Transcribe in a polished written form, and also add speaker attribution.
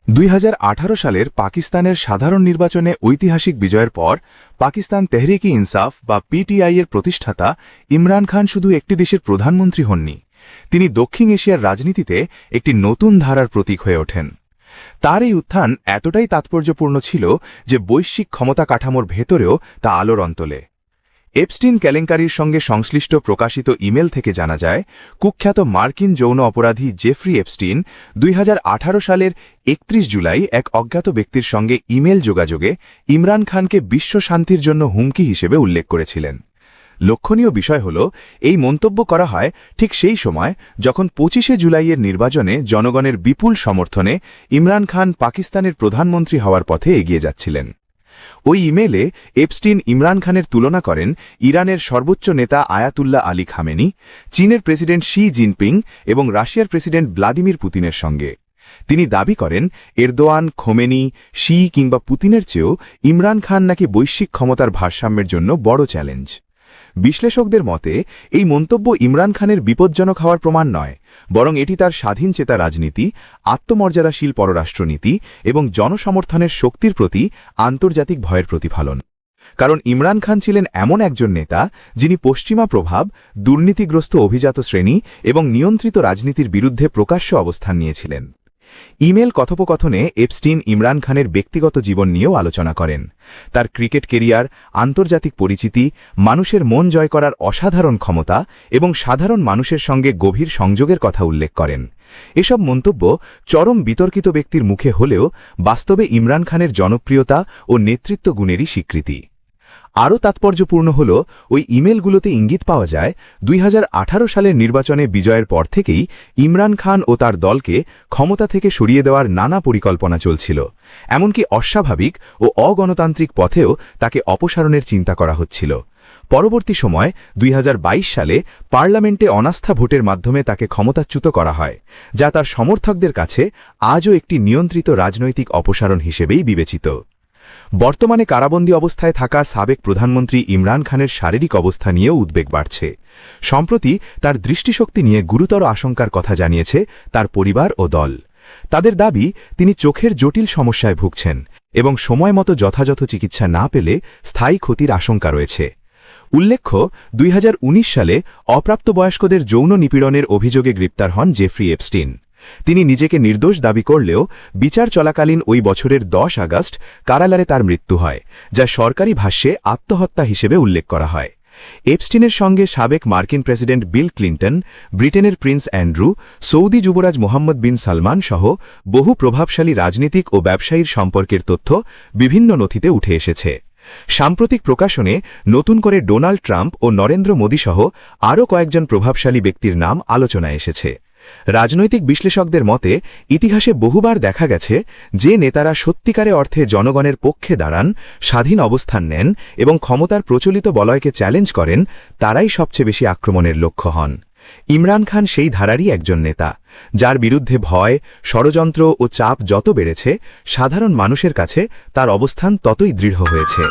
Speaker 1: 2018 সালের পাকিস্তানের সাধারণ নির্বাচনে ঐতিহাসিক বিজয়ের পর পাকিস্তান তেহরিক-ই-ইনসাফ বা পিটিআই এর প্রতিষ্ঠাতা ইমরান খান শুধু একটি দেশের প্রধানমন্ত্রী হননি, তিনি দক্ষিণ এশিয়ার রাজনীতিতে একটি নতুন ধারার প্রতীক হয়ে ওঠেন। তার এই উত্থান এতটাই তাৎপর্যপূর্ণ ছিল যে বৈশ্বিক ক্ষমতা কাঠামোর ভেতরেও তা আলোর অন্তলে। এপস্টিন কেলেঙ্কারির সঙ্গে সংশ্লিষ্ট প্রকাশিত ইমেল থেকে জানা যায়, কুখ্যাত মার্কিন যৌন অপরাধী জেফ্রি এপস্টিন 2018 সালের 31 জুলাই এক অজ্ঞাত ব্যক্তির সঙ্গে ইমেল যোগাযোগে ইমরান খানকে বিশ্ব শান্তির জন্য হুমকি হিসেবে উল্লেখ করেছিলেন। লক্ষণীয় বিষয় হল, এই মন্তব্য করা হয় ঠিক সেই সময় যখন 25শে জুলাইয়ের নির্বাচনে জনগণের বিপুল সমর্থনে ইমরান খান পাকিস্তানের প্রধানমন্ত্রী হওয়ার পথে এগিয়ে যাচ্ছিলেন। ওই ইমেলে এপস্টিন ইমরান খানের তুলনা করেন ইরানের সর্বোচ্চ নেতা আয়াতুল্লাহ আলী খামেনি, চীনের প্রেসিডেন্ট শি জিনপিং এবং রাশিয়ার প্রেসিডেন্ট ভ্লাদিমির পুতিনের সঙ্গে। তিনি দাবি করেন এরদোয়ান, খোমেনি, শি কিংবা পুতিনের চেয়েও ইমরান খান নাকি বৈশ্বিক ক্ষমতার ভারসাম্যের জন্য বড় চ্যালেঞ্জ। বিশ্লেষকদের মতে এই মন্তব্য ইমরান খানের বিপজ্জনক হওয়ার প্রমাণ নয়, বরং এটি তার স্বাধীন চেতা রাজনীতি, আত্মমর্যাদাশীল পররাষ্ট্রনীতি এবং জনসমর্থনের শক্তির প্রতি আন্তর্জাতিক ভয়ের প্রতিফলন। কারণ ইমরান খান ছিলেন এমন একজন নেতা যিনি পশ্চিমা প্রভাব, দুর্নীতিগ্রস্ত অভিজাত শ্রেণী এবং নিয়ন্ত্রিত রাজনীতির বিরুদ্ধে প্রকাশ্য অবস্থান নিয়েছিলেন। ইমেল কথোপকথনে এপস্টিন ইমরান খানের ব্যক্তিগত জীবন নিয়েও আলোচনা করেন। তার ক্রিকেট কেরিয়ার, আন্তর্জাতিক পরিচিতি, মানুষের মন জয় করার অসাধারণ ক্ষমতা এবং সাধারণ মানুষের সঙ্গে গভীর সংযোগের কথা উল্লেখ করেন। এসব মন্তব্য চরম বিতর্কিত ব্যক্তির মুখে হলেও বাস্তবে ইমরান খানের জনপ্রিয়তা ও নেতৃত্ব গুণেরই স্বীকৃতি। আরও তাৎপর্যপূর্ণ হল, ওই ইমেলগুলোতে ইঙ্গিত পাওয়া যায় 2018 সালের নির্বাচনে বিজয়ের পর থেকেই ইমরান খান ও তার দলকে ক্ষমতা থেকে সরিয়ে দেওয়ার নানা পরিকল্পনা চলছিল, এমনকি অস্বাভাবিক ও অগণতান্ত্রিক পথেও তাকে অপসারণের চিন্তা করা হচ্ছিল। পরবর্তী সময় 2022 সালে পার্লামেন্টে অনাস্থা ভোটের মাধ্যমে তাকে ক্ষমতাচ্যুত করা হয়, যা তার সমর্থকদের কাছে আজও একটি নিয়ন্ত্রিত রাজনৈতিক অপসারণ হিসেবেই বিবেচিত। বর্তমানে কারাবন্দী অবস্থায় থাকা সাবেক প্রধানমন্ত্রী ইমরান খানের শারীরিক অবস্থা নিয়েও উদ্বেগ বাড়ছে। সম্প্রতি তার দৃষ্টিশক্তি নিয়ে গুরুতর আশঙ্কার কথা জানিয়েছে তার পরিবার ও দল। তাদের দাবি, তিনি চোখের জটিল সমস্যায় ভুগছেন এবং সময়মতো যথাযথ চিকিৎসা না পেলে স্থায়ী ক্ষতির আশঙ্কা রয়েছে। উল্লেখ্য, 2019 সালে অপ্রাপ্তবয়স্কদের যৌন নিপীড়নের অভিযোগে গ্রেপ্তার হন জেফ্রি এপস্টিন। তিনি নিজেকে নির্দোষ দাবি করলেও বিচার চলাকালীন ওই বছরের 10 আগস্ট কারাগারে তার মৃত্যু হয়, যা সরকারি ভাষ্যে আত্মহত্যা হিসেবে উল্লেখ করা হয়। এপস্টিনের সঙ্গে সাবেক মার্কিন প্রেসিডেন্ট বিল ক্লিন্টন, ব্রিটেনের প্রিন্স অ্যান্ড্রু, সৌদি যুবরাজ মোহাম্মদ বিন সালমান সহ বহু প্রভাবশালী রাজনীতিক ও ব্যবসায়ীর সম্পর্কের তথ্য বিভিন্ন নথিতে উঠে এসেছে। সাম্প্রতিক প্রকাশনে নতুন করে ডোনাল্ড ট্রাম্প ও নরেন্দ্র মোদী সহ আরও কয়েকজন প্রভাবশালী ব্যক্তির নাম আলোচনায় এসেছে। রাজনৈতিক বিশ্লেষকদের মতে, ইতিহাসে বহুবার দেখা গেছে যে নেতারা সত্যিকারে অর্থে জনগণের পক্ষে দাঁড়ান, স্বাধীন অবস্থান নেন এবং ক্ষমতার প্রচলিত বলয়কে চ্যালেঞ্জ করেন, তারাই সবচেয়ে বেশি আক্রমণের লক্ষ্য হন। ইমরান খান সেই ধারারই একজন নেতা, যার বিরুদ্ধে ভয়, ষড়যন্ত্র ও চাপ যত বেড়েছে, সাধারণ মানুষের কাছে তার অবস্থান ততই দৃঢ় হয়েছে।